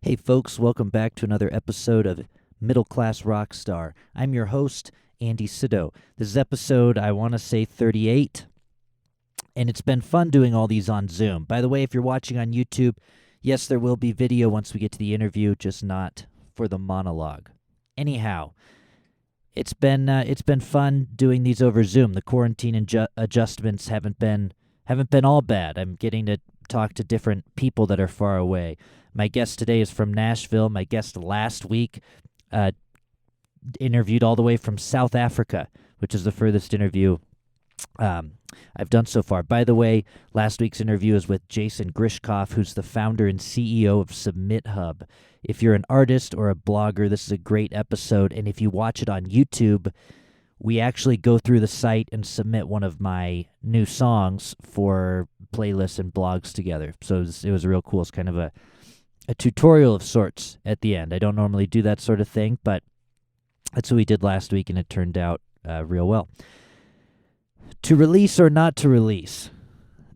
Hey folks, welcome back to another episode of Middle Class Rockstar. I'm your host, Andy Sydow. This is episode, I want to say 38, and it's been fun doing all these on Zoom. By the way, if you're watching on YouTube, yes, there will be video once we get to the interview, just not for the monologue. Anyhow, it's been fun doing these over Zoom. The quarantine adjustments haven't been all bad. I'm getting to talk to different people that are far away. My guest today is from Nashville. My guest last week interviewed all the way from South Africa, which is the furthest interview I've done so far. By the way, last week's interview is with Jason Grishkoff, who's the founder and CEO of Submit Hub. If you're an artist or a blogger, this is a great episode. And if you watch it on YouTube, we actually go through the site and submit one of my new songs for playlists and blogs together. So it was real cool. It's kind of a tutorial of sorts at the end. I don't normally do that sort of thing, but that's what we did last week, and it turned out real well. To release or not to release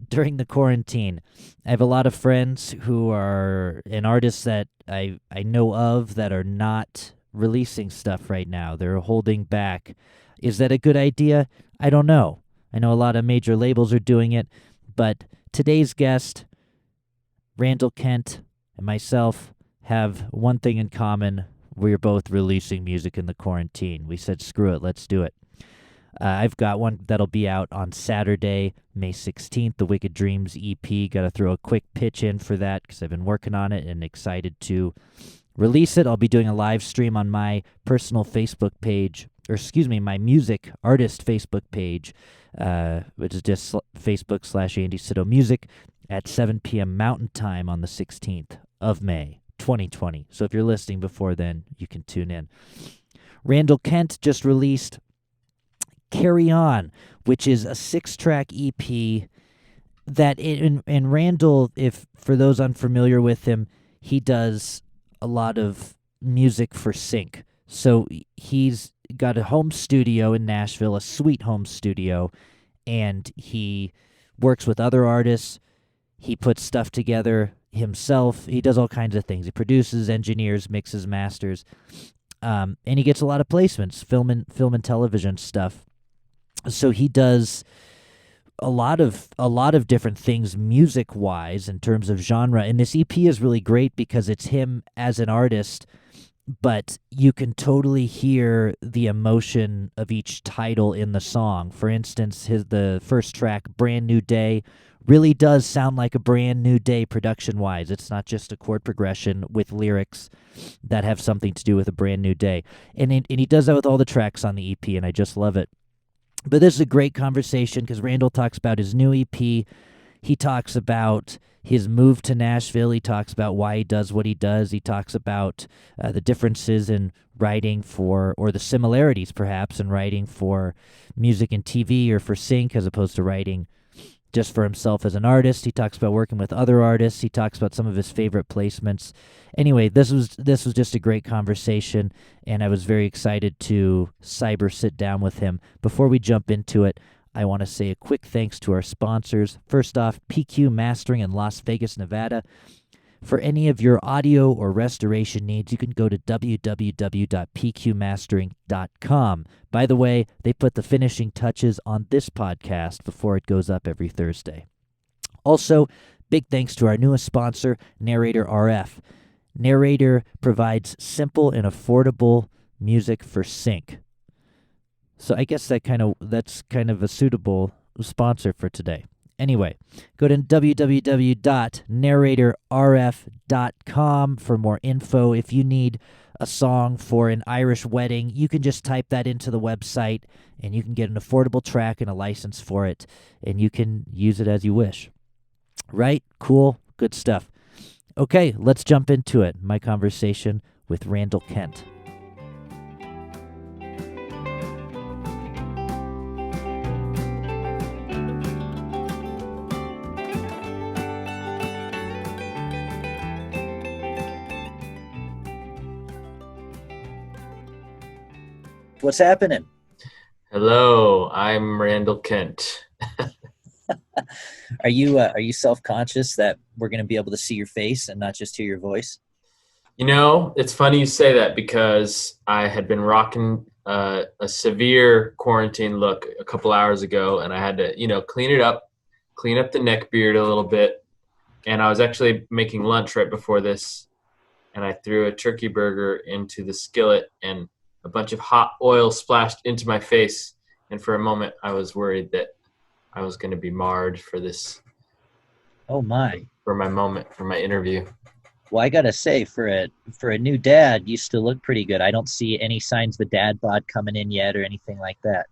during the quarantine, I have a lot of friends who are and artists that I know of that are not releasing stuff right now. They're holding back. Is that a good idea? I don't know. I know a lot of major labels are doing it, but today's guest, Randall Kent, and myself have one thing in common. We're both releasing music in the quarantine. We said, screw it, let's do it. I've got one that'll be out on Saturday, May 16th, the Wicked Dreams EP. Got to throw a quick pitch in for that because I've been working on it and excited to release it. I'll be doing a live stream on my personal Facebook page, my music artist Facebook page, which is just Facebook/Andy Sydow Music at 7 p.m. Mountain Time on the 16th of May, 2020. So if you're listening before then, you can tune in. Randall Kent just released Carry On, which is a 6-track EP that, and Randall, if for those unfamiliar with him, he does a lot of music for sync. So he's got a home studio in Nashville, a sweet home studio, and he works with other artists. He puts stuff together himself. He does all kinds of things. He produces, engineers, mixes, masters, and he gets a lot of placements, film and television stuff. So he does a lot of different things music-wise in terms of genre. And this EP is really great because it's him as an artist, but you can totally hear the emotion of each title in the song. For instance, the first track, Brand New Day, really does sound like a brand new day production-wise. It's not just a chord progression with lyrics that have something to do with a brand new day. And he does that with all the tracks on the EP, and I just love it. But this is a great conversation because Randall talks about his new EP. He talks about his move to Nashville. He talks about why he does what he does. He talks about the differences in writing or the similarities perhaps in writing for music and TV or for sync as opposed to writing just for himself as an artist. He talks about working with other artists. He talks about some of his favorite placements. Anyway, this was just a great conversation, and I was very excited to cyber sit down with him. Before we jump into it, I want to say a quick thanks to our sponsors. First off, PQ Mastering in Las Vegas, Nevada. For any of your audio or restoration needs, you can go to www.pqmastering.com. By the way, they put the finishing touches on this podcast before it goes up every Thursday. Also, big thanks to our newest sponsor, Narrator RF. Narrator provides simple and affordable music for sync. So I guess that's kind of a suitable sponsor for today. Anyway, go to www.narratorrf.com for more info. If you need a song for an Irish wedding, you can just type that into the website, and you can get an affordable track and a license for it, and you can use it as you wish. Right? Cool. Good stuff. Okay, let's jump into it. My conversation with Randall Kent. What's happening? Hello, I'm Randall Kent. Are you self-conscious that we're going to be able to see your face and not just hear your voice? It's funny you say that because I had been rocking a severe quarantine look a couple hours ago, and I had to, clean it up, clean up the neck beard a little bit. And I was actually making lunch right before this, and I threw a turkey burger into the skillet, and a bunch of hot oil splashed into my face. And for a moment, I was worried that I was going to be marred for this, Oh my. for my moment, for my interview. Well, I gotta say, for a new dad, you still look pretty good. I don't see any signs of the dad bod coming in yet or anything like that.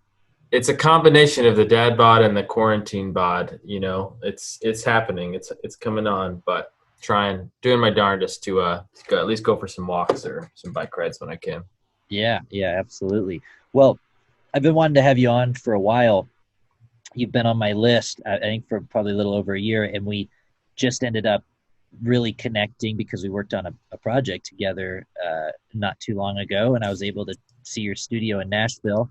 It's a combination of the dad bod and the quarantine bod. It's happening. It's coming on, but doing my darndest to at least go for some walks or some bike rides when I can. Yeah, yeah, absolutely. Well, I've been wanting to have you on for a while. You've been on my list, I think, for probably a little over a year, and we just ended up really connecting because we worked on a project together not too long ago, and I was able to see your studio in Nashville.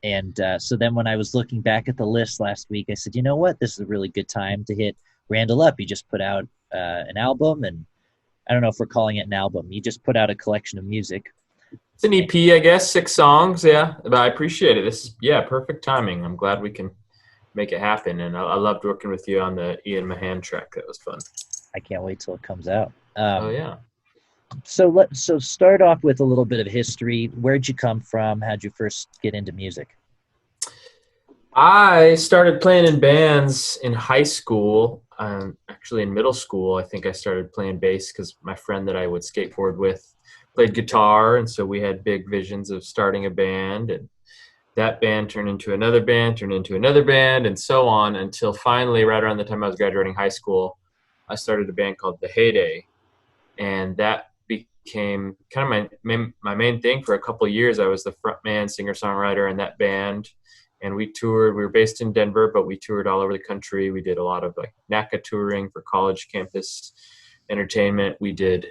And so then when I was looking back at the list last week, I said, you know what? This is a really good time to hit Randall up. He just put out an album, and I don't know if we're calling it an album. He just put out a collection of music. It's an EP, I guess, 6 songs. Yeah, but I appreciate it. This is perfect timing. I'm glad we can make it happen, and I loved working with you on the Ian Mahan track. That was fun. I can't wait till it comes out. Oh yeah. So start off with a little bit of history. Where'd you come from? How'd you first get into music? I started playing in bands in high school. Actually, in middle school, I think I started playing bass because my friend that I would skateboard with played guitar, and so we had big visions of starting a band. And that band turned into another band, and so on until finally, right around the time I was graduating high school, I started a band called The Heyday, and that became kind of my main thing for a couple of years. I was the front man, singer-songwriter in that band, and we toured. We were based in Denver, but we toured all over the country. We did a lot of like NACA touring for college campus entertainment. We did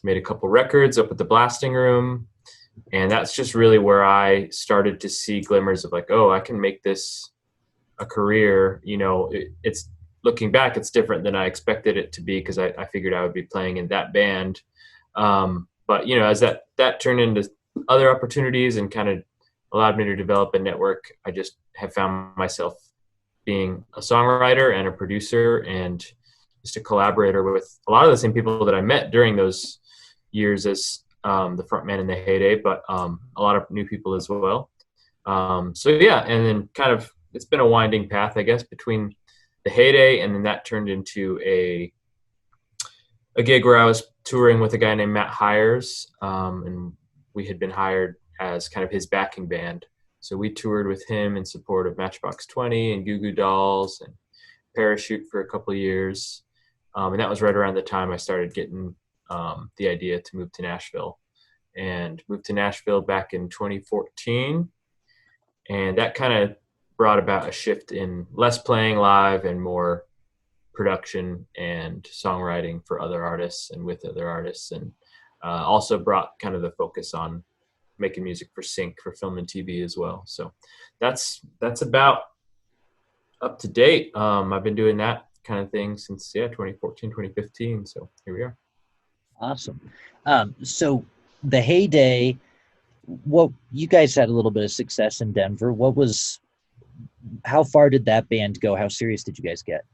made a couple records up at the Blasting Room, and that's just really where I started to see glimmers of like, oh, I can make this a career. It's looking back, it's different than I expected it to be because I figured I would be playing in that band. But as that turned into other opportunities and kind of allowed me to develop a network, I just have found myself being a songwriter and a producer and just a collaborator with a lot of the same people that I met during those years as the front man in The Heyday, but a lot of new people as well. So yeah, and then kind of it's been a winding path, I guess, between The Heyday, and then that turned into a gig where I was touring with a guy named Matt Hires, and we had been hired as kind of his backing band. So we toured with him in support of Matchbox 20 and Goo Goo Dolls and Parachute for a couple of years. And that was right around the time I started getting the idea to move to Nashville. And moved to Nashville back in 2014. And that kind of brought about a shift in less playing live and more production and songwriting for other artists and with other artists, and also brought kind of the focus on making music for sync for film and TV as well. So that's about up to date. I've been doing that kind of thing since 2014, 2015. So here we are. Awesome. So The Heyday, you guys had a little bit of success in Denver. How far did that band go? How serious did you guys get?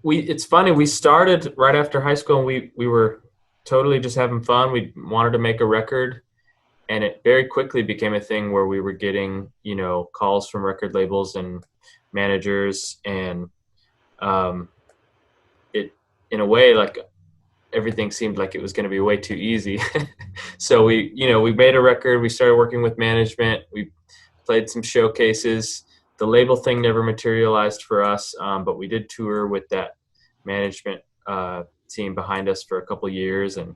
It's funny. We started right after high school, and we were totally just having fun. We wanted to make a record, and it very quickly became a thing where we were getting, calls from record labels and managers, and it, in a way, like everything seemed like it was going to be way too easy. So we made a record. We started working with management. We played some showcases. The label thing never materialized for us, but we did tour with that management team behind us for a couple of years, and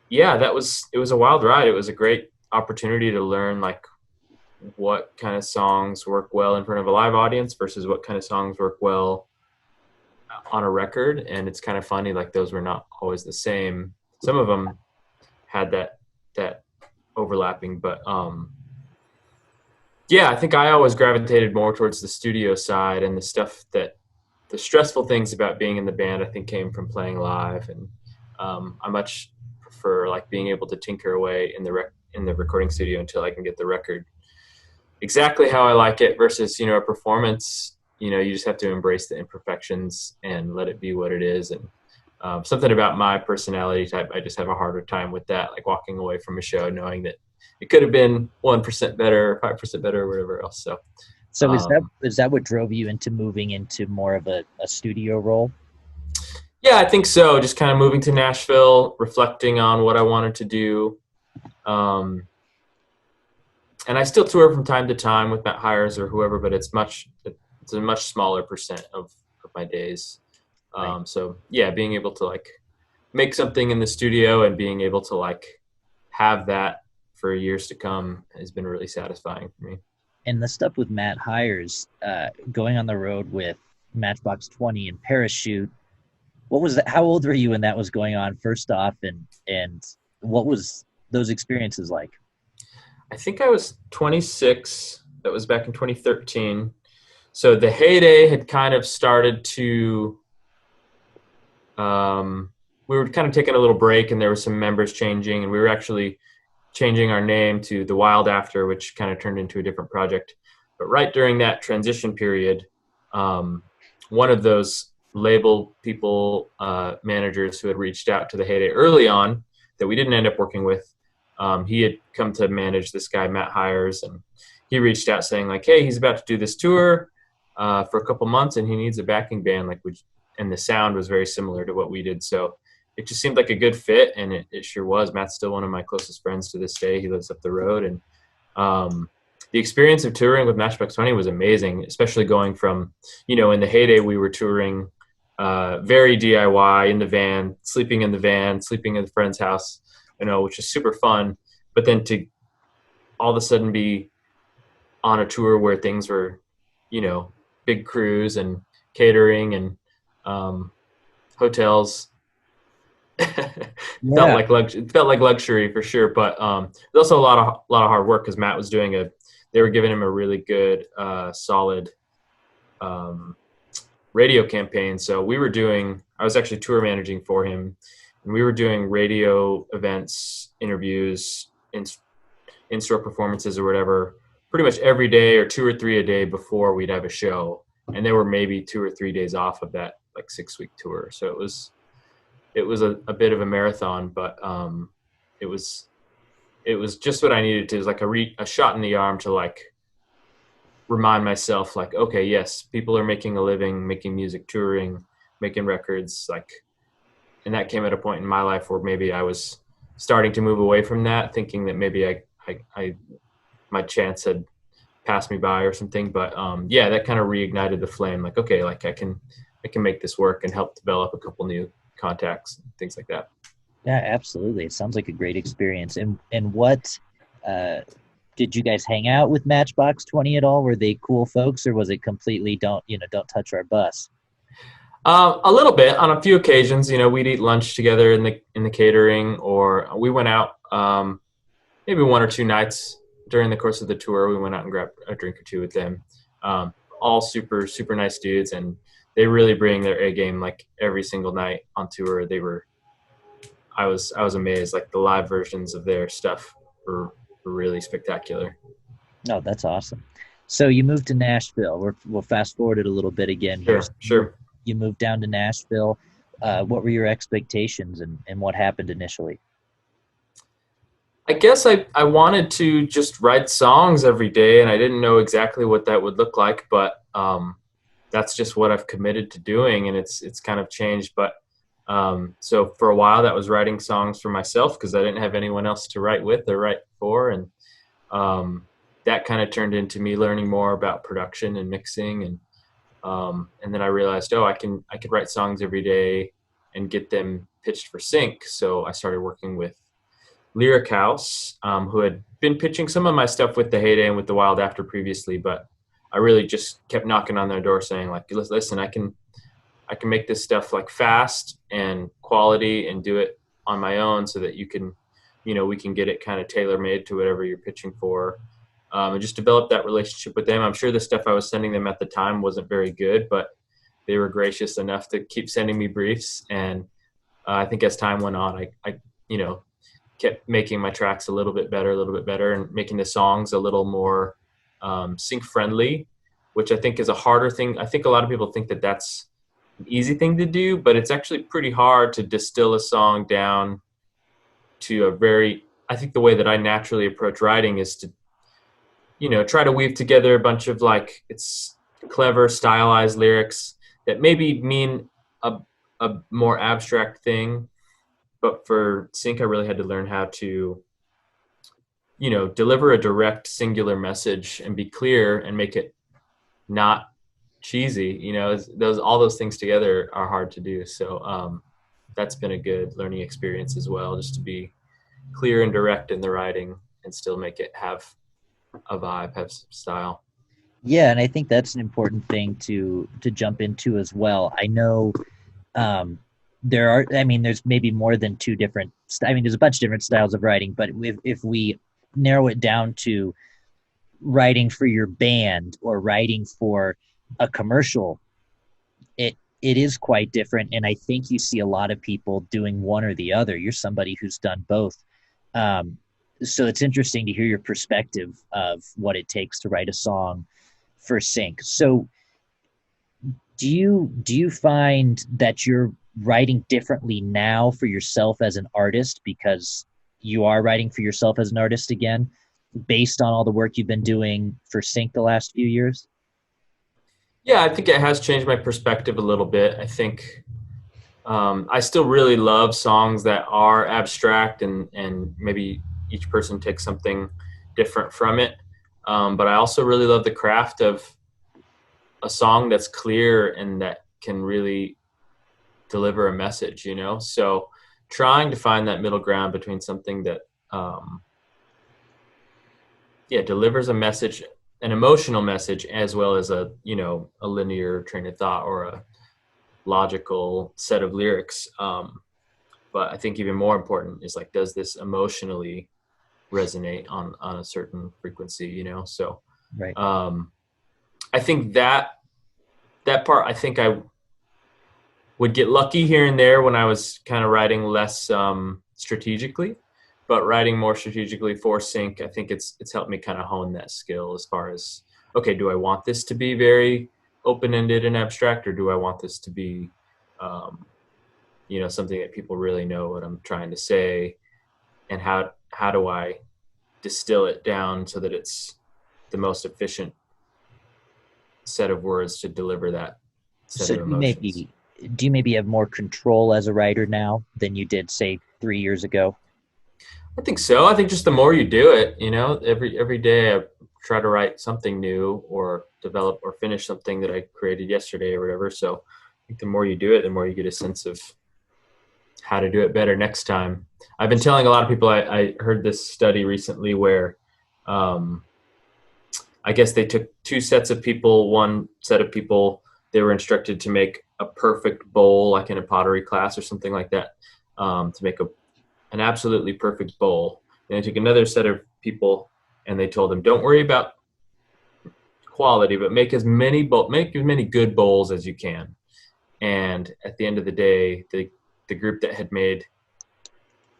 it was a wild ride. It was a great opportunity to learn like what kind of songs work well in front of a live audience versus what kind of songs work well on a record. And it's kind of funny, like those were not always the same. Some of them had that overlapping, but I think I always gravitated more towards the studio side and the stuff that the stressful things about being in the band, I think, came from playing live, and I much prefer like being able to tinker away in the recording studio until I can get the record exactly how I like it versus, a performance. You just have to embrace the imperfections and let it be what it is. And something about my personality type, I just have a harder time with that, like walking away from a show knowing that it could have been 1% better, 5% better, or whatever else. So is that what drove you into moving into more of a studio role? Yeah, I think so. Just kind of moving to Nashville, reflecting on what I wanted to do. And I still tour from time to time with Matt Hires or whoever, but it's a much smaller percent of my days. Right. So yeah, being able to like make something in the studio and being able to like have that for years to come has been really satisfying for me. And the stuff with Matt Hires, going on the road with Matchbox 20 and Parachute, what was that? How old were you when that was going on, first off, and what was those experiences like? I think I was 26. That was back in 2013. So the heyday had kind of started to, we were kind of taking a little break, and there were some members changing, and we were actually changing our name to The Wild After, which kind of turned into a different project. But right during that transition period, one of those label people, managers who had reached out to the heyday early on that we didn't end up working with, he had come to manage this guy, Matt Hires, and he reached out saying like, hey, he's about to do this tour for a couple months and he needs a backing band, and the sound was very similar to what we did. So it just seemed like a good fit, and it sure was. Matt's still one of my closest friends to this day. He lives up the road, and the experience of touring with Matchbox 20 was amazing, especially going from, in the heyday we were touring very DIY in the van, sleeping in a friend's house, which is super fun. But then to all of a sudden be on a tour where things were, big crews and catering and hotels. Yeah. It felt like luxury for sure, but there's also a lot of hard work because Matt was they were giving him a really good, solid radio campaign. So I was actually tour managing for him, and we were doing radio events, interviews, in-store performances or whatever, pretty much every day or 2 or 3 a day before we'd have a show. And there were maybe 2 or 3 days off of that like 6-week tour. So it was a bit of a marathon, but it was just what I needed to, is like a shot in the arm to like remind myself like, okay, yes, people are making a living, making music, touring, making records, and that came at a point in my life where maybe I was starting to move away from that, thinking that maybe my chance had passed me by or something. But yeah, that kind of reignited the flame. Like, okay, like I can make this work and help develop a couple new contacts, things like that. Yeah, absolutely. It sounds like a great experience. And what did you guys hang out with Matchbox 20 at all? Were they cool folks, or was it completely don't touch our bus? A little bit on a few occasions. We'd eat lunch together in the catering, or we went out maybe 1 or 2 nights during the course of the tour. We went out and grabbed a drink or two with them. All super, super nice dudes, and they really bring their A game like every single night on tour. I was amazed. Like the live versions of their stuff were really spectacular. Oh, that's awesome. So you moved to Nashville. We'll fast forward it a little bit again here. Sure. You moved down to Nashville. What were your expectations, and what happened initially? I guess I wanted to just write songs every day, and I didn't know exactly what that would look like, but that's just what I've committed to doing, and it's kind of changed. But so for a while that was writing songs for myself because I didn't have anyone else to write with or write for, and that kind of turned into me learning more about production and mixing, and then I realized, I could write songs every day and get them pitched for sync. So I started working with Lyric House, who had been pitching some of my stuff with the heyday and with the Wild After previously, but I really just kept knocking on their door saying like, listen, I can make this stuff like fast and quality and do it on my own so that you can, we can get it kind of tailor made to whatever you're pitching for. And just develop that relationship with them. I'm sure the stuff I was sending them at the time wasn't very good, but they were gracious enough to keep sending me briefs. And I think as time went on, I kept making my tracks a little bit better, and making the songs a little more sync friendly, which I think is a harder thing. I think a lot of people think that that's an easy thing to do, but it's actually pretty hard to distill a song down to a very, I think the way that I naturally approach writing is to, try to weave together a bunch of like, it's clever, stylized lyrics that maybe mean a more abstract thing. But for sync, I really had to learn how to, deliver a direct, singular message and be clear and make it not cheesy. All those things together are hard to do. So that's been a good learning experience as well, just to be clear and direct in the writing and still make it have a vibe, have some style. Yeah, and I think that's an important thing to jump into as well. I know there's maybe more than two different. There's a bunch of different styles of writing, but if we narrow it down to writing for your band or writing for a commercial, it is quite different. And I think you see a lot of people doing one or the other. You're somebody who's done both. So it's interesting to hear your perspective of what it takes to write a song for sync. So do you find that you're writing differently now for yourself as an artist, because you are writing for yourself as an artist again, based on all the work you've been doing for sync the last few years? Yeah, I think it has changed my perspective a little bit. I think I still really love songs that are abstract, and maybe each person takes something different from it. But I also really love the craft of a song that's clear and that can really deliver a message, So trying to find that middle ground between something that, delivers a message, an emotional message, as well as a linear train of thought or a logical set of lyrics. But I think even more important is like, does this emotionally resonate on a certain frequency, So Right. I think that part, I think I would get lucky here and there when I was kind of writing less strategically, but writing more strategically for sync, I think it's helped me kind of hone that skill as far as, okay, do I want this to be very open-ended and abstract, or do I want this to be, something that people really know what I'm trying to say, and how do I distill it down so that it's the most efficient set of words to deliver that set So of emotions. do you maybe have more control as a writer now than you did, say, 3 years ago? I think so. I think just the more you do it, every day I try to write something new or develop or finish something that I created yesterday or whatever. So I think the more you do it, the more you get a sense of how to do it better next time. I've been telling a lot of people, I heard this study recently where I guess they took two sets of people. One set of people, they were instructed to make a perfect bowl, like in a pottery class or something like that, to make an absolutely perfect bowl. And they took another set of people and they told them, don't worry about quality, but make as many good bowls as you can. And at the end of the day, the group that had made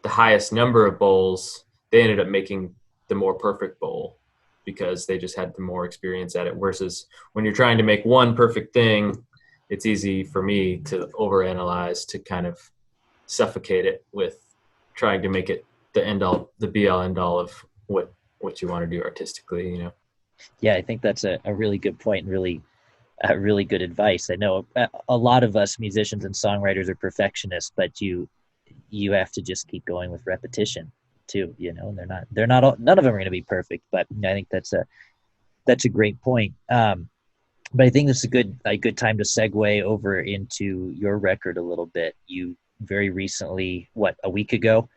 the highest number of bowls, they ended up making the more perfect bowl because they just had the more experience at it. Versus when you're trying to make one perfect thing, it's easy for me to overanalyze, to kind of suffocate it with trying to make it the be all end all of what you want to do artistically, Yeah, I think that's a really good point, and really good advice. I know a lot of us musicians and songwriters are perfectionists, but you have to just keep going with repetition too, and they're not all, none of them are going to be perfect, but I think that's a great point. But I think this is a good time to segue over into your record a little bit. You very recently, a week ago?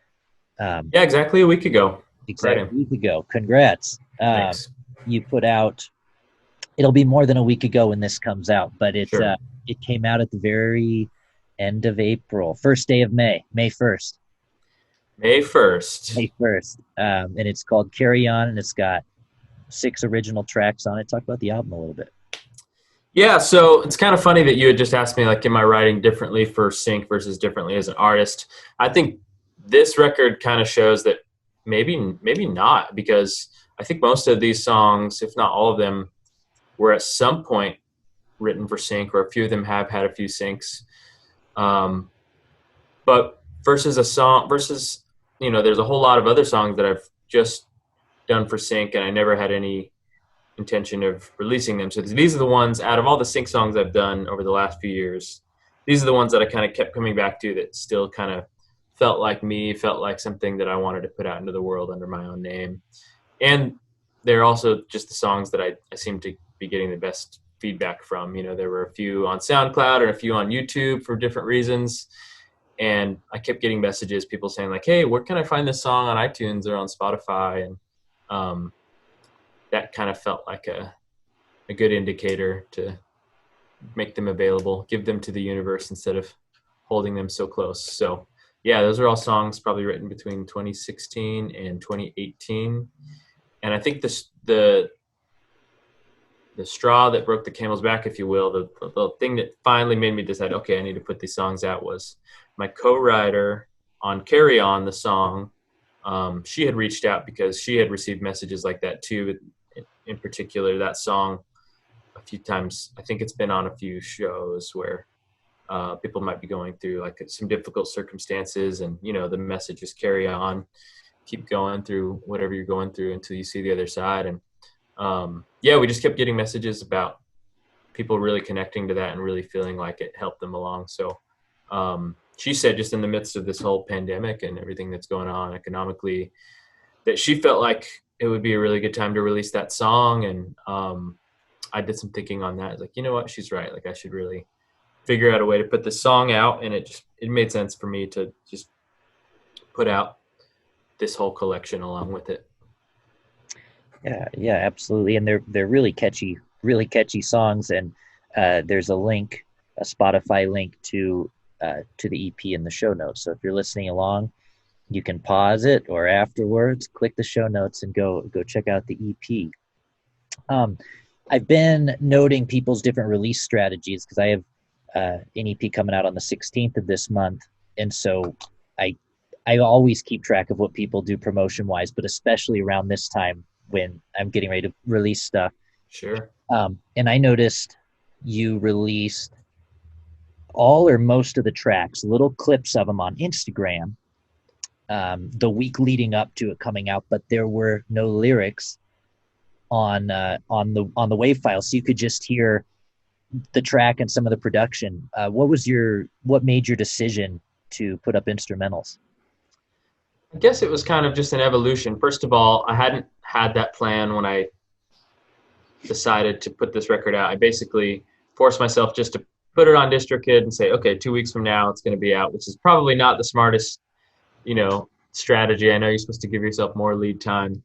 Yeah, exactly a week ago. Exactly Right. a week ago. Congrats. Thanks. You put out, it'll be more than a week ago when this comes out, but Sure. it came out at the very end of April, first day of May 1st. May 1st. May 1st. And it's called Carry On, and it's got 6 original tracks on it. Talk about the album a little bit. Yeah, so it's kind of funny that you had just asked me, like, am I writing differently for sync versus differently as an artist? I think this record kind of shows that maybe not, because I think most of these songs, if not all of them, were at some point written for sync, or a few of them have had a few syncs. Um, but versus, there's a whole lot of other songs that I've just done for sync, and I never had any intention of releasing them. So these are the ones out of all the sync songs I've done over the last few years. These are the ones that I kind of kept coming back to that still kind of felt like me, felt like something that I wanted to put out into the world under my own name. And they're also just the songs that I seem to be getting the best feedback from. There were a few on SoundCloud and a few on YouTube for different reasons. And I kept getting messages, people saying like, hey, where can I find this song on iTunes or on Spotify? And that kind of felt like a good indicator to make them available, give them to the universe instead of holding them so close. So yeah, those are all songs probably written between 2016 and 2018. And I think the straw that broke the camel's back, if you will, the thing that finally made me decide, okay, I need to put these songs out, was my co-writer on Carry On, the song. She had reached out because she had received messages like that too. In particular, that song a few times, I think it's been on a few shows where people might be going through like some difficult circumstances, and the message is carry on, keep going through whatever you're going through until you see the other side. And yeah, we just kept getting messages about people really connecting to that and really feeling like it helped them along. So she said, just in the midst of this whole pandemic and everything that's going on economically, that she felt like it would be a really good time to release that song. And I did some thinking on that. Like, you know what, she's right. Like, I should really figure out a way to put this song out. And it made sense for me to just put out this whole collection along with it. Yeah, absolutely. And they're really catchy songs. And there's a Spotify link to the EP in the show notes. So if you're listening along, you can pause it, or afterwards click the show notes and go check out the EP. I've been noting people's different release strategies because I have an EP coming out on the 16th of this month. And so I always keep track of what people do promotion wise, but especially around this time when I'm getting ready to release stuff. Sure. And I noticed you released all or most of the tracks, little clips of them on Instagram, the week leading up to it coming out, but there were no lyrics on the WAV file, so you could just hear the track and some of the production. What made your decision to put up instrumentals? I guess it was kind of just an evolution. First of all, I hadn't had that plan when I decided to put this record out. I basically forced myself just to put it on DistroKid and say, okay, 2 weeks from now it's going to be out, which is probably not the smartest, strategy. I know you're supposed to give yourself more lead time.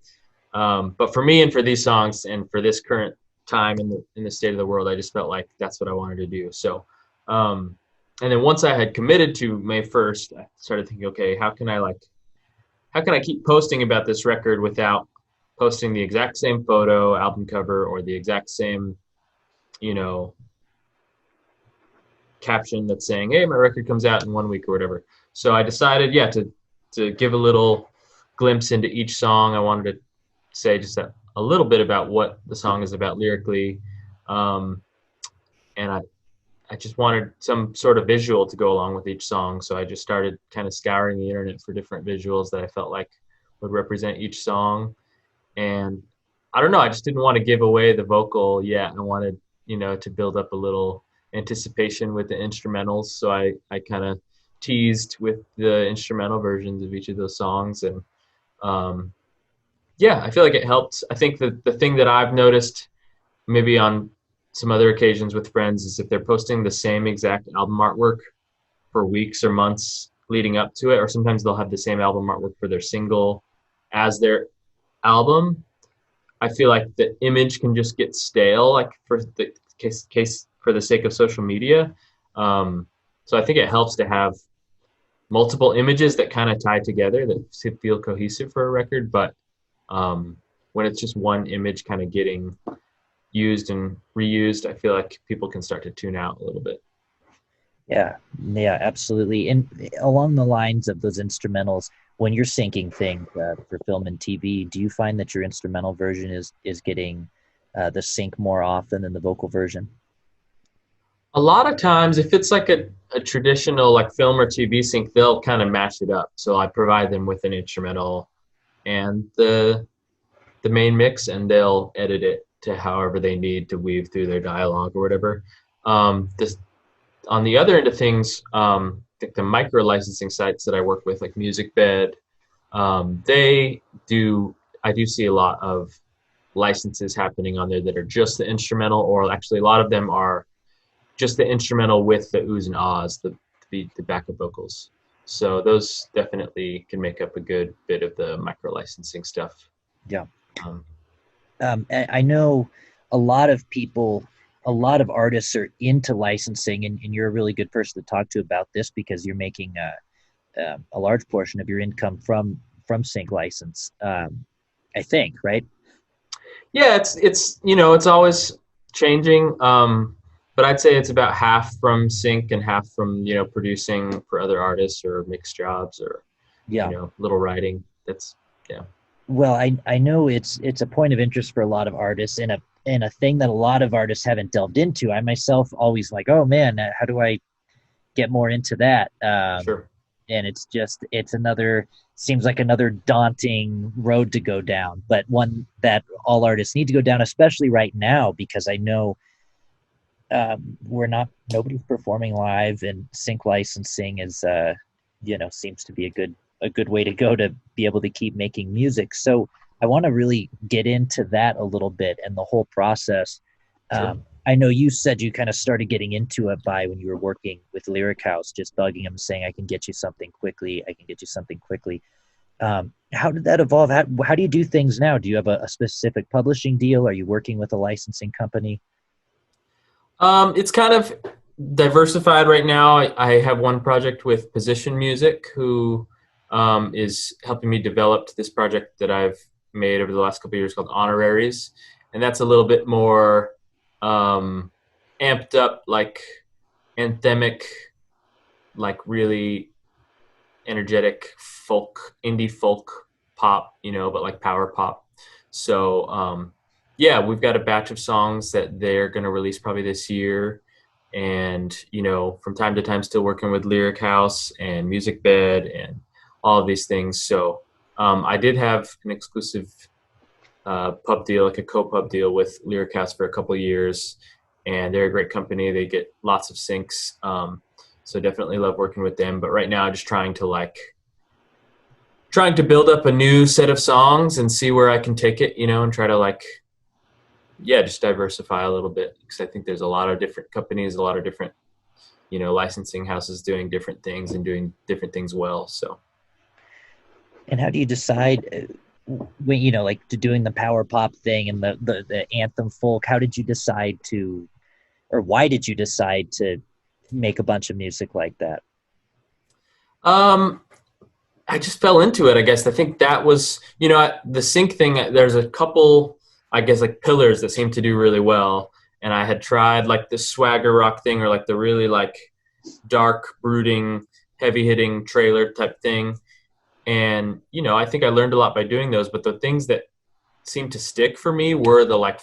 But for me and for these songs and for this current time in the state of the world, I just felt like that's what I wanted to do. So, and then once I had committed to May 1st, I started thinking, okay, how can I keep posting about this record without posting the exact same photo, album cover, or the exact same, caption that's saying, hey, my record comes out in 1 week or whatever. So I decided, to give a little glimpse into each song. I wanted to say just a little bit about what the song is about lyrically. And I just wanted some sort of visual to go along with each song. So I just started kind of scouring the internet for different visuals that I felt like would represent each song. And I don't know, I just didn't want to give away the vocal yet. I wanted, to build up a little anticipation with the instrumentals. So I kind of teased with the instrumental versions of each of those songs. And I feel like it helped. I think that the thing that I've noticed maybe on some other occasions with friends is if they're posting the same exact album artwork for weeks or months leading up to it, or sometimes they'll have the same album artwork for their single as their album, I feel like the image can just get stale, like for the case for the sake of social media. So I think it helps to have multiple images that kind of tie together that feel cohesive for a record. But when it's just one image kind of getting used and reused, I feel like people can start to tune out a little bit. Yeah, yeah, absolutely. And along the lines of those instrumentals, when you're syncing things for film and TV, do you find that your instrumental version is getting the sync more often than the vocal version? A lot of times, if it's like a traditional like film or TV sync, they'll kind of mash it up. So I provide them with an instrumental and the main mix, and they'll edit it to however they need to weave through their dialogue or whatever. This on the other end of things, like the micro licensing sites that I work with, like MusicBed, they do. I do see a lot of licenses happening on there that are just the instrumental, or actually a lot of them are just the instrumental with the oohs and ahs, the backup vocals. So those definitely can make up a good bit of the micro licensing stuff. Yeah. Um, I know a lot of people, a lot of artists are into licensing, and you're a really good person to talk to about this because you're making a large portion of your income from sync license. I think, right? yeah, it's it's always changing, but I'd say it's about half from sync and half from producing for other artists or mixed jobs or Yeah. little writing. That's yeah. Well, I know it's a point of interest for a lot of artists and a thing that a lot of artists haven't delved into. I myself always like, oh man, how do I get more into that? Sure. And it's another seems like another daunting road to go down, but one that all artists need to go down, especially right now, because I know we're not nobody's performing live, and sync licensing is seems to be a good way to go to be able to keep making music. So I want to really get into that a little bit and the whole process. Sure. I know you said you kind of started getting into it by when you were working with Lyric House, just bugging them, saying, I can get you something quickly. I can get you something quickly. How did that evolve? How do you do things now? Do you have a specific publishing deal? Are you working with a licensing company? It's kind of diversified right now. I have one project with Position Music, who is helping me develop this project that I've made over the last couple of years called Honoraries, and that's a little bit more amped up, like anthemic, like really energetic folk, indie folk pop, but like power pop. So yeah, we've got a batch of songs that they're going to release probably this year. And, from time to time, still working with Lyric House and Music Bed and all of these things. So I did have an exclusive pub deal, like a co-pub deal with Lyric House for a couple of years. And they're a great company. They get lots of syncs. So definitely love working with them. But right now, I'm just trying to build up a new set of songs and see where I can take it, and try to yeah, just diversify a little bit, because I think there's a lot of different companies, a lot of different, licensing houses doing different things and doing different things well. So, And how do you decide when like to doing the power pop thing and the anthem folk? How did you decide to, or why did you decide to make a bunch of music like that? um, I just fell into it, I guess. I think that was, the sync thing. There's a couple, I guess, like pillars that seem to do really well. And I had tried like the swagger rock thing, or like the really like dark, brooding, heavy hitting trailer type thing. And, I think I learned a lot by doing those. But the things that seemed to stick for me were the like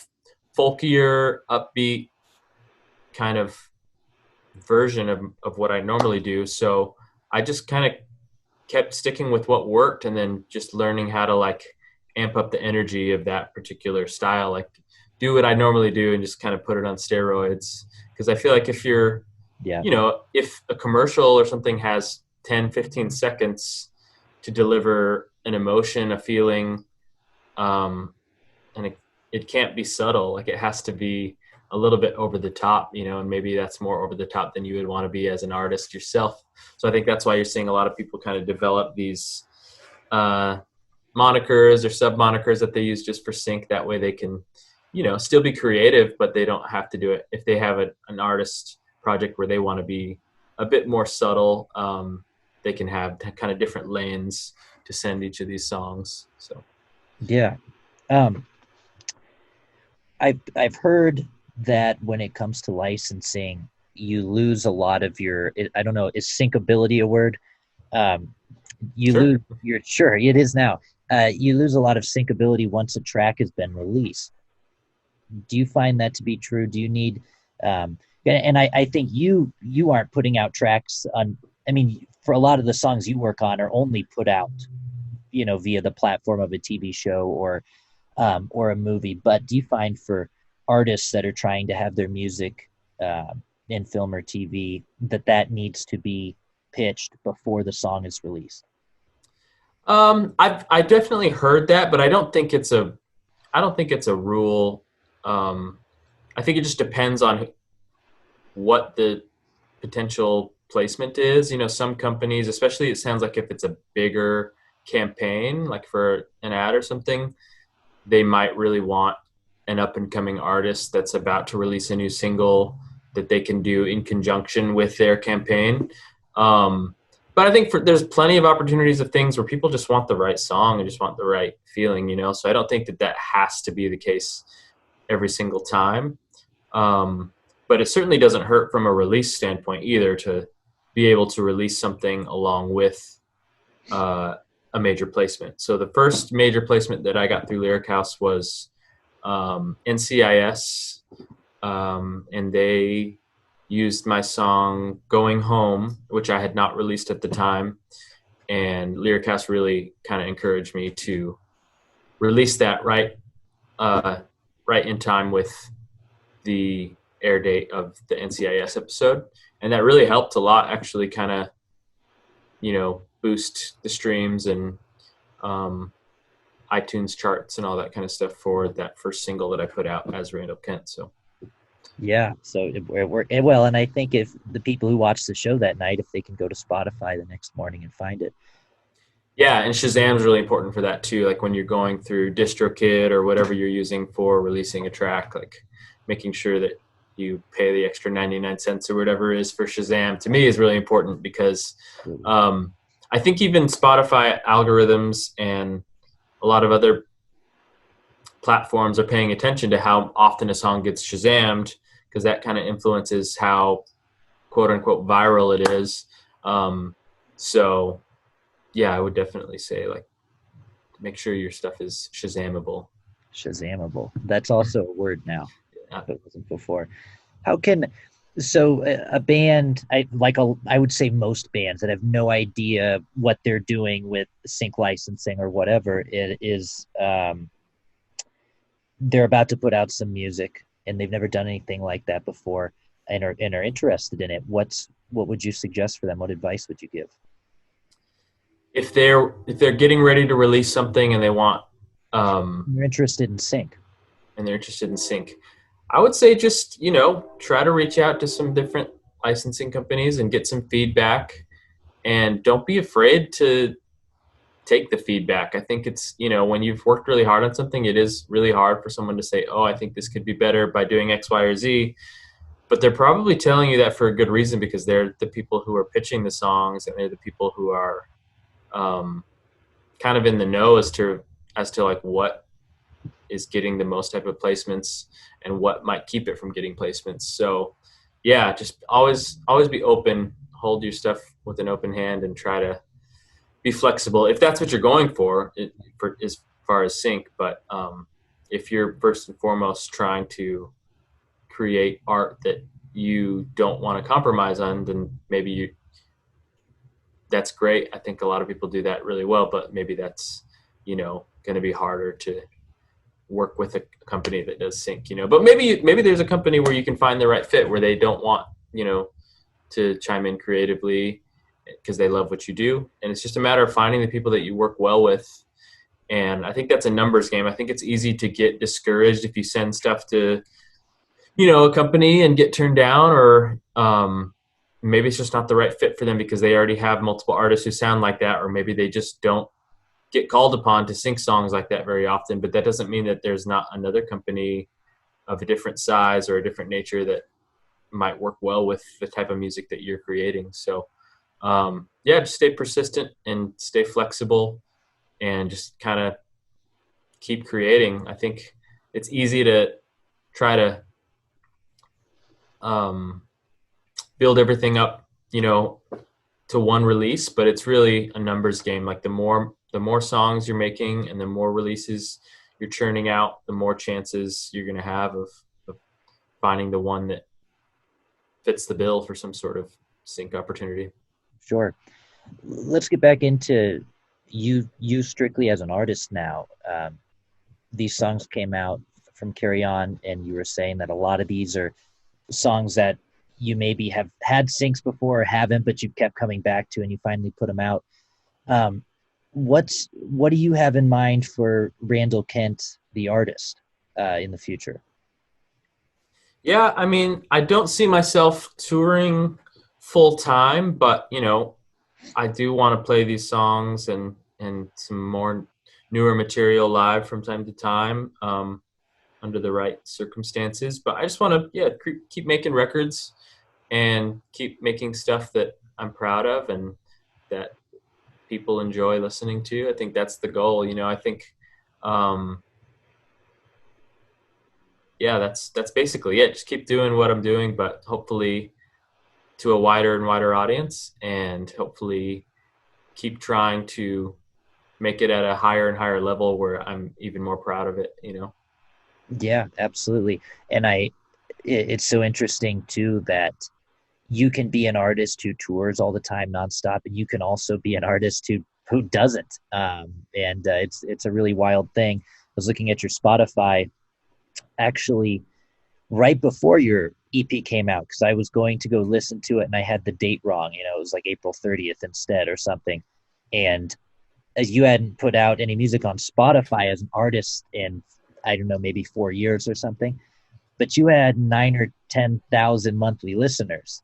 folkier, upbeat kind of version of what I normally do. So I just kind of kept sticking with what worked, and then just learning how to like amp up the energy of that particular style, like do what I normally do and just kind of put it on steroids. Because I feel like if you're, Yeah. if a commercial or something has 10, 15 seconds to deliver an emotion, a feeling, and it can't be subtle. Like it has to be a little bit over the top, and maybe that's more over the top than you would want to be as an artist yourself. So I think that's why you're seeing a lot of people kind of develop these monikers or sub monikers that they use just for sync. That way they can, still be creative, but they don't have to do it. If they have an artist project where they want to be a bit more subtle, they can have kind of different lanes to send each of these songs. So Yeah. Um, I've heard that when it comes to licensing, you lose a lot of your. I don't know, is syncability a word? Um, you Sure. lose. You're sure it is now. You lose a lot of syncability once a track has been released. Do you find that to be true? Do you need? And I think you aren't putting out tracks on. I mean, for a lot of the songs you work on are only put out, via the platform of a TV show or a movie. But do you find for artists that are trying to have their music in film or TV that needs to be pitched before the song is released? I definitely heard that, but I don't think it's a rule. Um, I think it just depends on what the potential placement is. Some companies, especially it sounds like if it's a bigger campaign, like for an ad or something, they might really want an up and coming artist that's about to release a new single that they can do in conjunction with their campaign. But I think there's plenty of opportunities of things where people just want the right song and just want the right feeling. So I don't think that has to be the case every single time. Um, but it certainly doesn't hurt from a release standpoint either to be able to release something along with a major placement. So the first major placement that I got through Lyric House was NCIS, and they used my song "Going Home," which I had not released at the time, and Lyric House really kind of encouraged me to release that right in time with the air date of the NCIS episode, and that really helped a lot. Actually, kind of boost the streams and iTunes charts and all that kind of stuff for that first single that I put out as Randall Kent. So Yeah. So well, and I think if the people who watch the show that night, if they can go to Spotify the next morning and find it. yeah, and Shazam's really important for that too. Like when you're going through DistroKid or whatever you're using for releasing a track, like making sure that you pay the extra 99 cents or whatever it is for Shazam, to me is really important because I think even Spotify algorithms and a lot of other platforms are paying attention to how often a song gets Shazammed because that kind of influences how quote unquote viral it is. So yeah, I would definitely say like make sure your stuff is Shazamable. Shazamable. That's also a word now. Yeah. It wasn't before. How can a band I would say most bands that have no idea what they're doing with sync licensing or whatever it is, they're about to put out some music and they've never done anything like that before and are interested in it. What would you suggest for them? What advice would you give? If they're getting ready to release something and they want You're interested in sync. and they're interested in sync, I would say just try to reach out to some different licensing companies and get some feedback, and don't be afraid to take the feedback. I think it's when you've worked really hard on something, it is really hard for someone to say, oh, I think this could be better by doing X, Y, or Z, but they're probably telling you that for a good reason because they're the people who are pitching the songs and they're the people who are kind of in the know as to like what is getting the most type of placements and what might keep it from getting placements. So yeah, just always be open, hold your stuff with an open hand and try to be flexible if that's what you're going for as far as sync. But if you're first and foremost trying to create art that you don't want to compromise on, then maybe that's great. I think a lot of people do that really well, but maybe that's going to be harder to work with a company that does sync. But maybe there's a company where you can find the right fit where they don't want to chime in creatively because they love what you do, and it's just a matter of finding the people that you work well with. And I think that's a numbers game. I think it's easy to get discouraged if you send stuff to a company and get turned down, or maybe it's just not the right fit for them because they already have multiple artists who sound like that, or maybe they just don't get called upon to sync songs like that very often. But that doesn't mean that there's not another company of a different size or a different nature that might work well with the type of music that you're creating. So yeah, just stay persistent and stay flexible and just kind of keep creating. I think it's easy to try to build everything up, to one release, but it's really a numbers game. Like the more songs you're making and the more releases you're churning out, the more chances you're going to have of finding the one that fits the bill for some sort of sync opportunity. Sure. Let's get back into you strictly as an artist now. These songs came out from Carry On, and you were saying that a lot of these are songs that you maybe have had syncs before or haven't, but you kept coming back to, and you finally put them out. What do you have in mind for Randall Kent, the artist, in the future? Yeah, I mean, I don't see myself touring full time, but I do want to play these songs and some more newer material live from time to time, under the right circumstances. But I just want to keep making records and keep making stuff that I'm proud of and that people enjoy listening to. I think that's the goal. I think that's basically it. Just keep doing what I'm doing, but hopefully to a wider and wider audience, and hopefully keep trying to make it at a higher and higher level where I'm even more proud of it, Yeah, absolutely. And it's so interesting too that you can be an artist who tours all the time nonstop, and you can also be an artist who doesn't. It's a really wild thing. I was looking at your Spotify actually right before your EP came out, because I was going to go listen to it and I had the date wrong. It was like April 30th instead or something. And as you hadn't put out any music on Spotify as an artist in, I don't know, maybe 4 years or something, but you had 9 or 10,000 monthly listeners.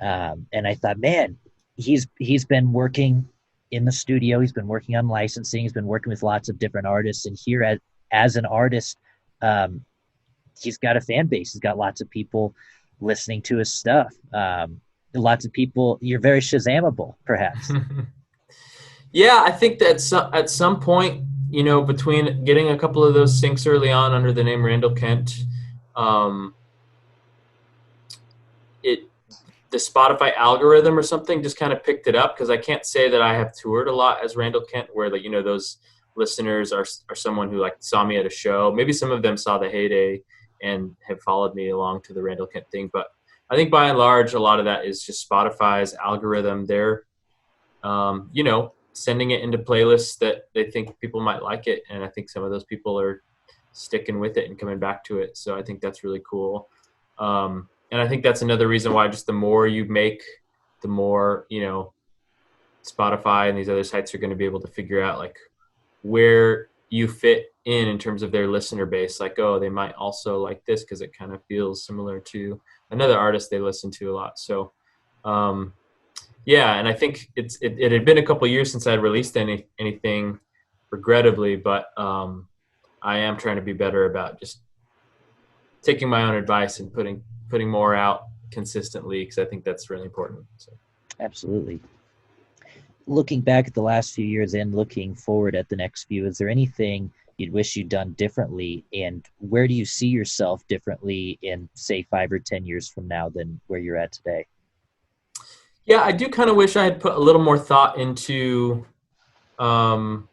And I thought, man, he's been working in the studio. He's been working on licensing. He's been working with lots of different artists. And here as an artist, he's got a fan base. He's got lots of people listening to his stuff. Lots of people. You're very Shazamable, perhaps. Yeah, I think that at some point, between getting a couple of those syncs early on under the name Randall Kent, the Spotify algorithm or something just kind of picked it up, because I can't say that I have toured a lot as Randall Kent, where those listeners are someone who saw me at a show. Maybe some of them saw the heyday and have followed me along to the Randall Kent thing, but I think by and large a lot of that is just Spotify's algorithm. They're sending it into playlists that they think people might like it, and I think some of those people are sticking with it and coming back to it. So I think that's really cool. And I think that's another reason why just the more you make, the more, Spotify and these other sites are going to be able to figure out where you fit in terms of their listener base. Oh, they might also like this because it kind of feels similar to another artist they listen to a lot. So, and I think it had been a couple of years since I'd released anything, regrettably, but I am trying to be better about just taking my own advice and putting more out consistently, because I think that's really important. So. Absolutely. Looking back at the last few years and looking forward at the next few, is there anything you'd wish you'd done differently, and where do you see yourself differently in, say, 5 or 10 years from now than where you're at today? Yeah, I do kind of wish I had put a little more thought into, kind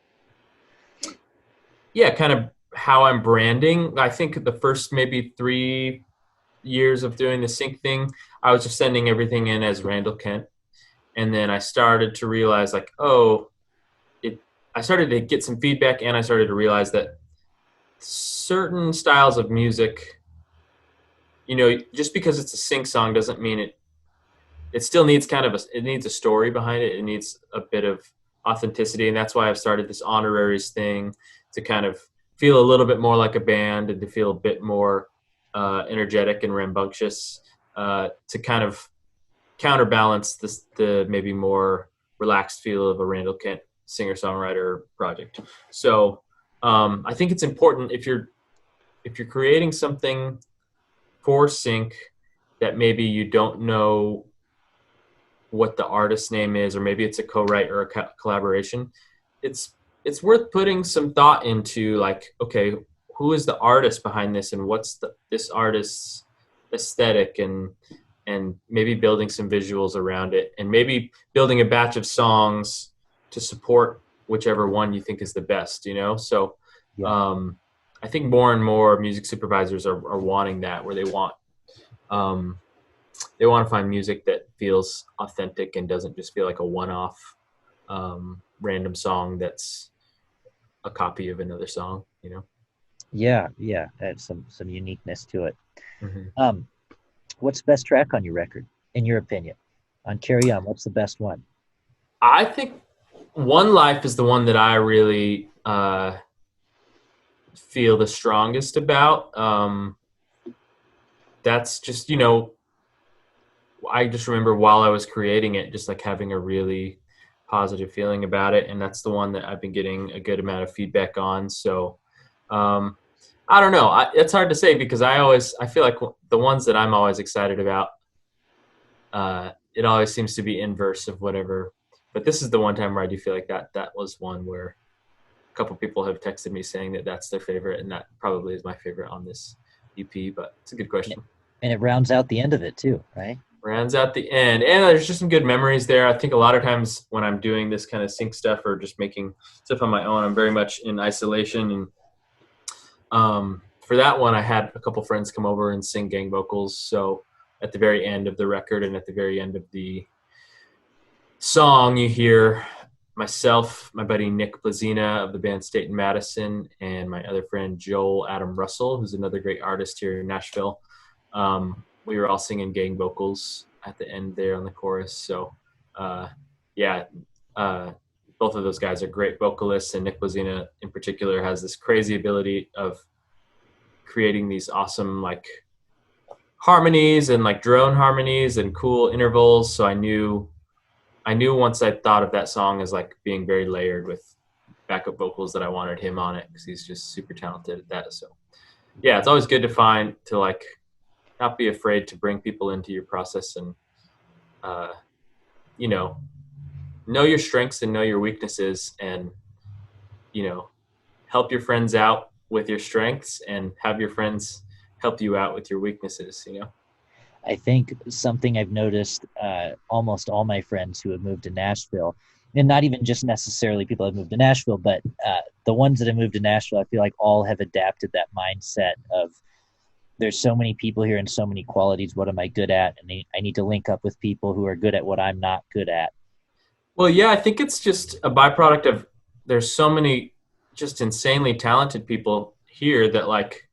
of how I'm branding. I think the first maybe 3 years of doing the sync thing, I was just sending everything in as Randall Kent. And then I started to realize I started to get some feedback, and I started to realize that certain styles of music, just because it's a sync song doesn't mean it still needs it needs a story behind it. It needs a bit of authenticity. And that's why I've started this honoraries thing, to kind of feel a little bit more like a band and to feel a bit more energetic and rambunctious, to kind of counterbalance the maybe more relaxed feel of a Randall Kent singer-songwriter project. So I think it's important, if you're creating something for sync that maybe you don't know what the artist's name is, or maybe it's a co-write or a collaboration, it's worth putting some thought into, okay, who is the artist behind this, and what's this artist's aesthetic, and maybe building some visuals around it, and maybe building a batch of songs to support whichever one you think is the best, So Yeah. I think more and more music supervisors are wanting that, where um, they want to find music that feels authentic and doesn't just feel like a one-off random song that's a copy of another song. Yeah, yeah, that's some uniqueness to it. Hmm. Um, what's the best track on your record, in your opinion? On Carry On, what's the best one? I think One Life is the one that I really feel the strongest about. That's just, I just remember while I was creating it, just like having a really positive feeling about it. And that's the one that I've been getting a good amount of feedback on. So um, I don't know. It's hard to say because I feel like the ones that I'm always excited about, it always seems to be inverse of whatever. But this is the one time where I do feel like that was one where a couple people have texted me saying that that's their favorite, and that probably is my favorite on this EP. But it's a good And it, question. and it rounds out the end of it too, right? Rounds out the end, and there's just some good memories there. I think a lot of times when I'm doing this kind of sync stuff or just making stuff on my own, I'm very much in isolation. And for that one, I had a couple friends come over and sing gang vocals. So at the very end of the record and at the very end of the song, you hear myself, my buddy Nick Blazina of the band State and Madison, and my other friend Joel Adam Russell, who's another great artist here in Nashville. We were all singing gang vocals at the end there on the chorus. So, yeah, both of those guys are great vocalists, and Nick Blazina in particular has this crazy ability of creating these awesome like harmonies and like drone harmonies and cool intervals. So I knew once I thought of that song as like being very layered with backup vocals that I wanted him on it because he's just super talented at that. So yeah, it's always good to like not be afraid to bring people into your process and uh, you know know your strengths and know your weaknesses, and help your friends out with your strengths and have your friends help you out with your weaknesses. I think something I've noticed, almost all my friends who have moved to Nashville, and not even just necessarily people that moved to Nashville, but the ones that have moved to Nashville, I feel like all have adapted that mindset of there's so many people here and so many qualities. What am I good at? And I need to link up with people who are good at what I'm not good at. Well, yeah, I think it's just a byproduct of there's so many just insanely talented people here that like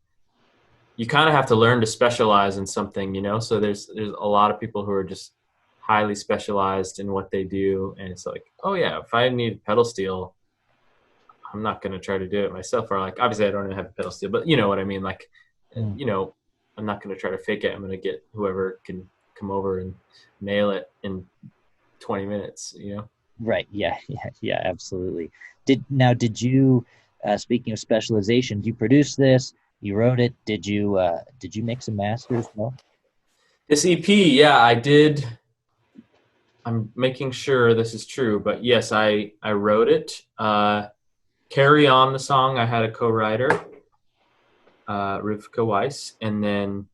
you kind of have to learn to specialize in something. So there's a lot of people who are just highly specialized in what they do, and it's like, oh yeah, if I need pedal steel, I'm not going to try to do it myself. Or like, obviously I don't even have pedal steel, but you know what I mean? Like, Mm. I'm not going to try to fake it. I'm going to get whoever can come over and nail it in 20 minutes. Right. Yeah. Yeah. Yeah. Absolutely. Did you, speaking of specialization, you produce this? You wrote it. Did you mix and master as well? This EP, yeah, I did. I'm making sure this is true, but yes, I wrote it. Carry On the song, I had a co-writer, Rivka Weiss, and then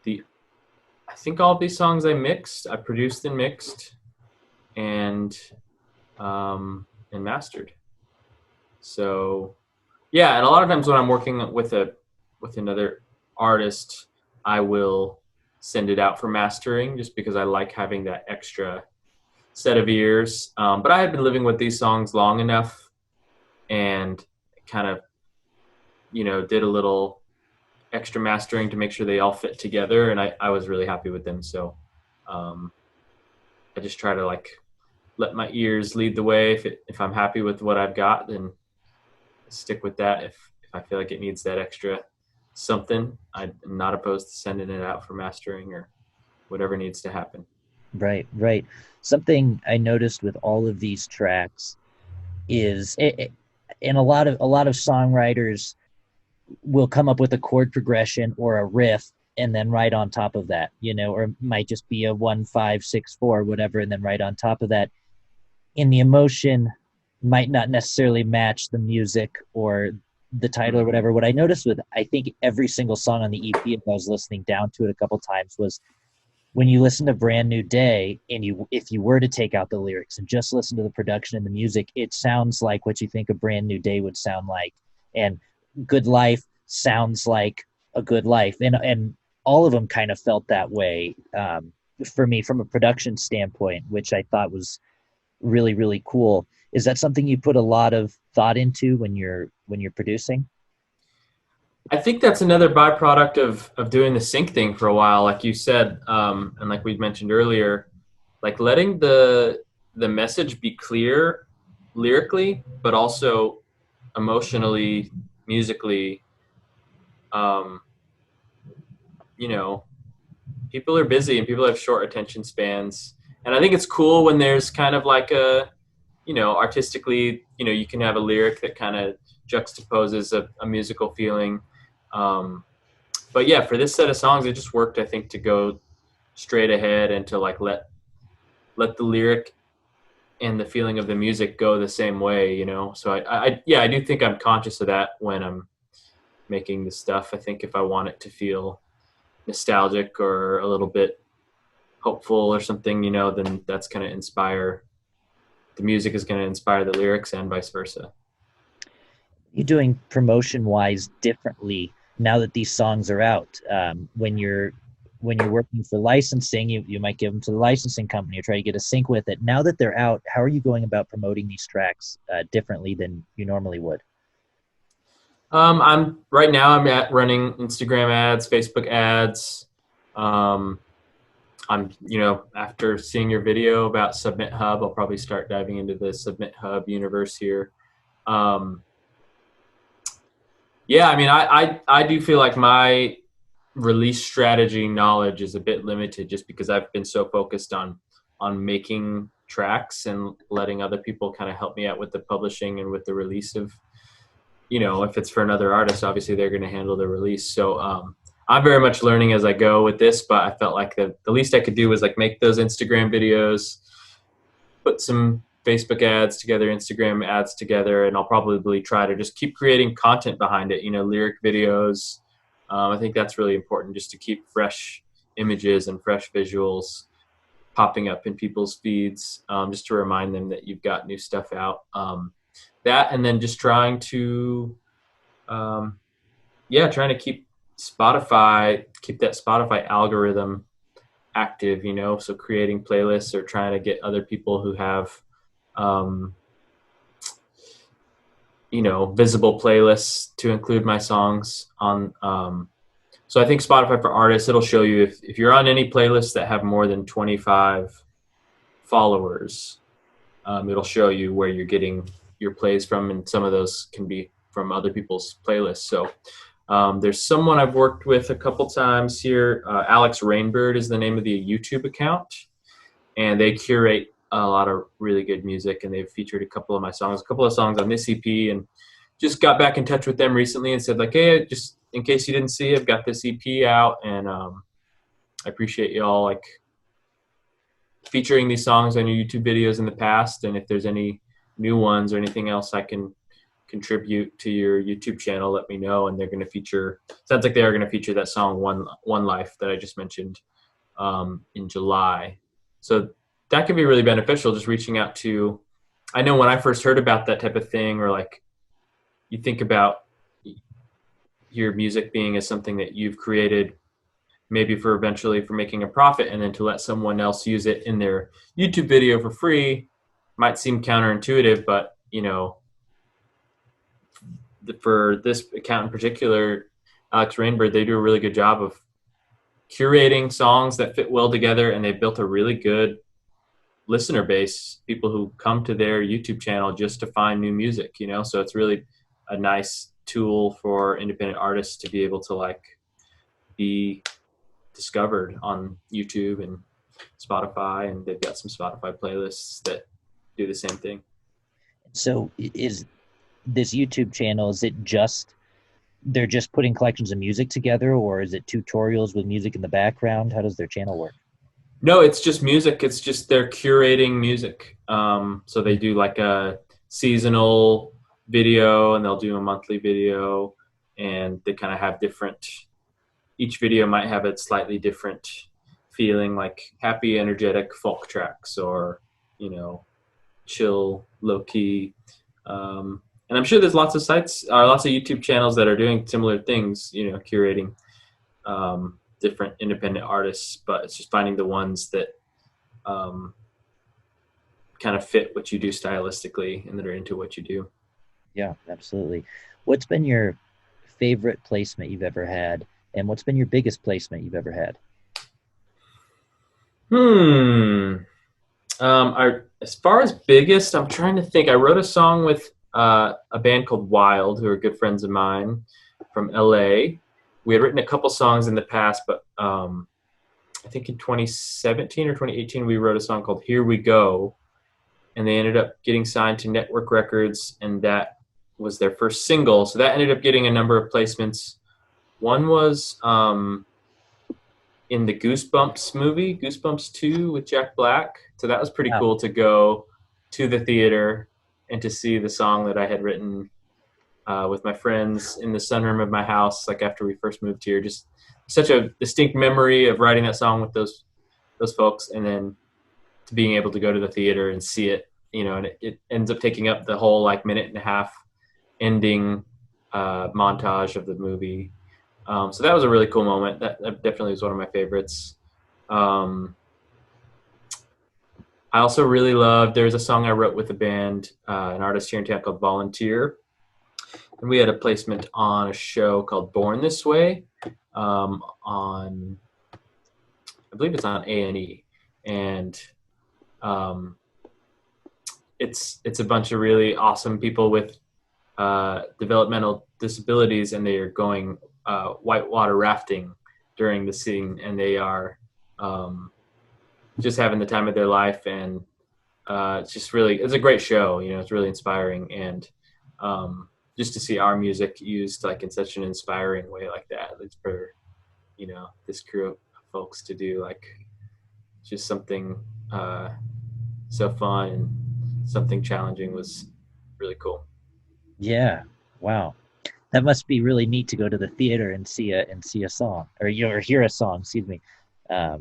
I think all of these songs I mixed, I produced and mixed, and mastered. So yeah, and a lot of times when I'm working with another artist, I will send it out for mastering just because I like having that extra set of ears. But I had been living with these songs long enough and kind of, did a little extra mastering to make sure they all fit together. And I was really happy with them. So um, I just try to like let my ears lead the way. If I'm happy with what I've got, then stick with that. If I feel like it needs that extra something, I'm not opposed to sending it out for mastering or whatever needs to happen. Right. Right. Something I noticed with all of these tracks is, and a lot of songwriters will come up with a chord progression or a riff and then right on top of that, or it might just be a 1 5 6 4 whatever, and then right on top of that, in the emotion might not necessarily match the music or the title or whatever, what I noticed with, I think, every single song on the EP, if I was listening down to it a couple times, was when you listen to Brand New Day and if you were to take out the lyrics and just listen to the production and the music, it sounds like what you think a Brand New Day would sound like. And Good Life sounds like a good life. And all of them kind of felt that way for me from a production standpoint, which I thought was really, really cool. Is that something you put a lot of thought into when you're producing? I think that's another byproduct of doing the sync thing for a while, like you said, and like we mentioned earlier, like letting the message be clear lyrically, but also emotionally, musically. Um, you know, people are busy and people have short attention spans, and I think it's cool when there's kind of like a, artistically, you can have a lyric that kind of juxtaposes a musical feeling. But yeah, for this set of songs, it just worked, I think, to go straight ahead and to like let the lyric and the feeling of the music go the same way, So I do think I'm conscious of that when I'm making this stuff. I think if I want it to feel nostalgic or a little bit hopeful or something, then that's going to inspire, the music is going to inspire the lyrics and vice versa. You doing promotion wise differently now that these songs are out? When you're working for licensing, you might give them to the licensing company or try to get a sync with it. Now that they're out, how are you going about promoting these tracks differently than you normally would? I'm running Instagram ads, Facebook ads. I'm, after seeing your video about Submit Hub, I'll probably start diving into the Submit Hub universe here. Yeah, I mean, I do feel like my release strategy knowledge is a bit limited just because I've been so focused on making tracks and letting other people kind of help me out with the publishing and with the release of, if it's for another artist, obviously they're going to handle the release. So I'm very much learning as I go with this, but I felt like the least I could do was like make those Instagram videos, put some Facebook ads together, Instagram ads together, and I'll probably try to just keep creating content behind it, lyric videos. I think that's really important, just to keep fresh images and fresh visuals popping up in people's feeds, just to remind them that you've got new stuff out. That, and then just trying to keep that Spotify algorithm active, so creating playlists or trying to get other people who have visible playlists to include my songs on. So I think Spotify for Artists, it'll show you if you're on any playlists that have more than 25 followers, it'll show you where you're getting your plays from, and some of those can be from other people's playlists. So there's someone I've worked with a couple times here. Alex Rainbird is the name of the YouTube account, and they curate a lot of really good music, and they've featured a couple of songs on this EP, and just got back in touch with them recently and said like, hey, just in case you didn't see, I've got this EP out, and I appreciate y'all like featuring these songs on your YouTube videos in the past, and if there's any new ones or anything else I can contribute to your YouTube channel, let me know. And they're going to feature, sounds like they are going to feature that song One Life that I just mentioned in July. So that could be really beneficial, just reaching out to, I know when I first heard about that type of thing, or like you think about your music being as something that you've created maybe for eventually for making a profit, and then to let someone else use it in their YouTube video for free might seem counterintuitive, but for this account in particular, Alex Rainbird, they do a really good job of curating songs that fit well together, and they've built a really good listener base, people who come to their YouTube channel just to find new music, so it's really a nice tool for independent artists to be able to like be discovered on YouTube and Spotify, and they've got some Spotify playlists that do the same thing. So is this YouTube channel, is it just they're just putting collections of music together, or is it tutorials with music in the background? How does their channel work? No, it's just music. It's just they're curating music. So they do like a seasonal video, and they'll do a monthly video, and they kind of have different. Each video might have a slightly different feeling, like happy, energetic folk tracks, or chill, low key. And I'm sure there's lots of sites, lots of YouTube channels that are doing similar things, curating different independent artists, but it's just finding the ones that kind of fit what you do stylistically and that are into what you do. Yeah, absolutely. What's been your favorite placement you've ever had, and what's been your biggest placement you've ever had? As far as biggest, I'm trying to think. I wrote a song with a band called Wild, who are good friends of mine from LA. We had written a couple songs in the past, but I think in 2017 or 2018, we wrote a song called Here We Go, and they ended up getting signed to Network Records, and that was their first single. So that ended up getting a number of placements. One was in the Goosebumps movie, Goosebumps 2 with Jack Black. So that was pretty cool to go to the theater and to see the song that I had written with my friends in the sunroom of my house, like after we first moved here. Just such a distinct memory of writing that song with those folks, and then to being able to go to the theater and see it, and it ends up taking up the whole like minute and a half ending montage of the movie. So that was a really cool moment. That definitely was one of my favorites. I also really loved, there's a song I wrote with a band, an artist here in town called Volunteer. And we had a placement on a show called Born This Way on, I believe it's on A&E. And it's a bunch of really awesome people with developmental disabilities, and they are going whitewater rafting during the scene, and they are just having the time of their life, and it's a great show. It's really inspiring, and just to see our music used like in such an inspiring way like that, it's for this crew of folks to do like just something so fun and something challenging was really cool. Yeah, wow. That must be really neat to go to the theater and see a song, or hear a song. Excuse me. Yeah,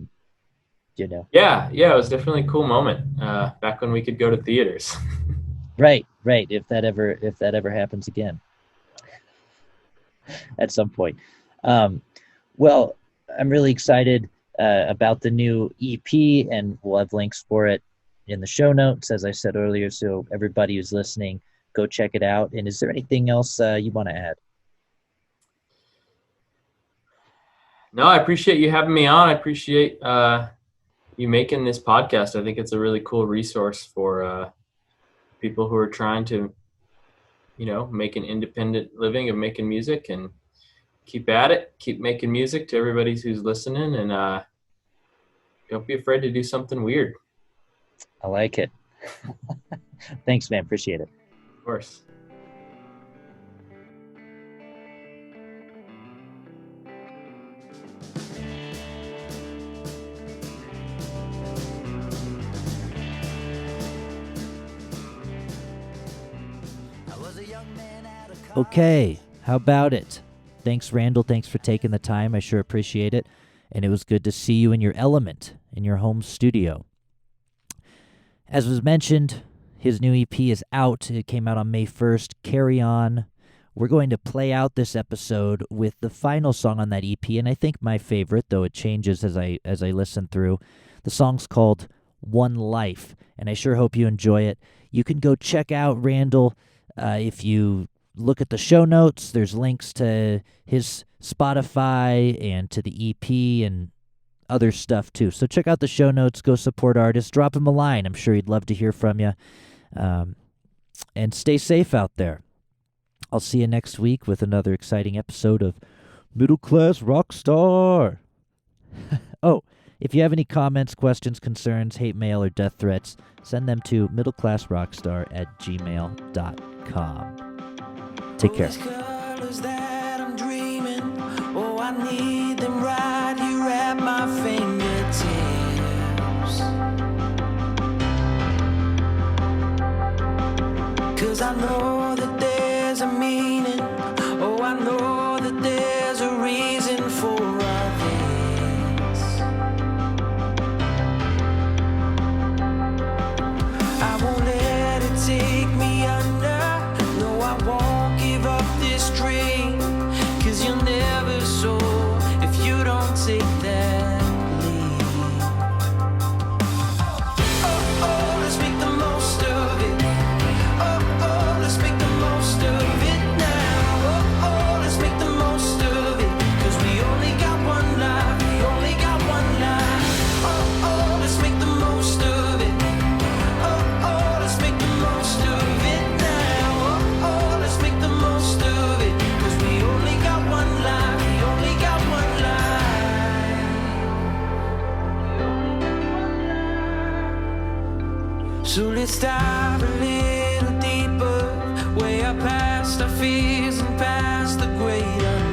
it was definitely a cool moment back when we could go to theaters. Right. If that ever happens again, at some point. Well, I'm really excited about the new EP, and we'll have links for it in the show notes, as I said earlier. So everybody who's listening, go check it out. And is there anything else you want to add? No, I appreciate you having me on. I appreciate you making this podcast. I think it's a really cool resource for people who are trying to, make an independent living of making music, and keep at it, keep making music to everybody who's listening, and don't be afraid to do something weird. I like it. Thanks, man. Appreciate it. Of course. Okay, how about it? Thanks, Randall. Thanks for taking the time. I sure appreciate it. And it was good to see you in your element, in your home studio. As was mentioned, his new EP is out. It came out on May 1st. Carry On. We're going to play out this episode with the final song on that EP, and I think my favorite, though it changes as I listen through. The song's called One Life, and I sure hope you enjoy it. You can go check out Randall if you look at the show notes. There's links to his Spotify and to the EP and other stuff too. So check out the show notes, go support artists, drop him a line. I'm sure he'd love to hear from you. And stay safe out there. I'll see you next week with another exciting episode of Middle Class Rockstar. Oh, if you have any comments, questions, concerns, hate mail, or death threats, send them to middleclassrockstar@gmail.com. Take care. Oh, I need them right here at my fingertips. 'Cause I know that they So let's dive a little deeper, way up past our fears and past the great unknown.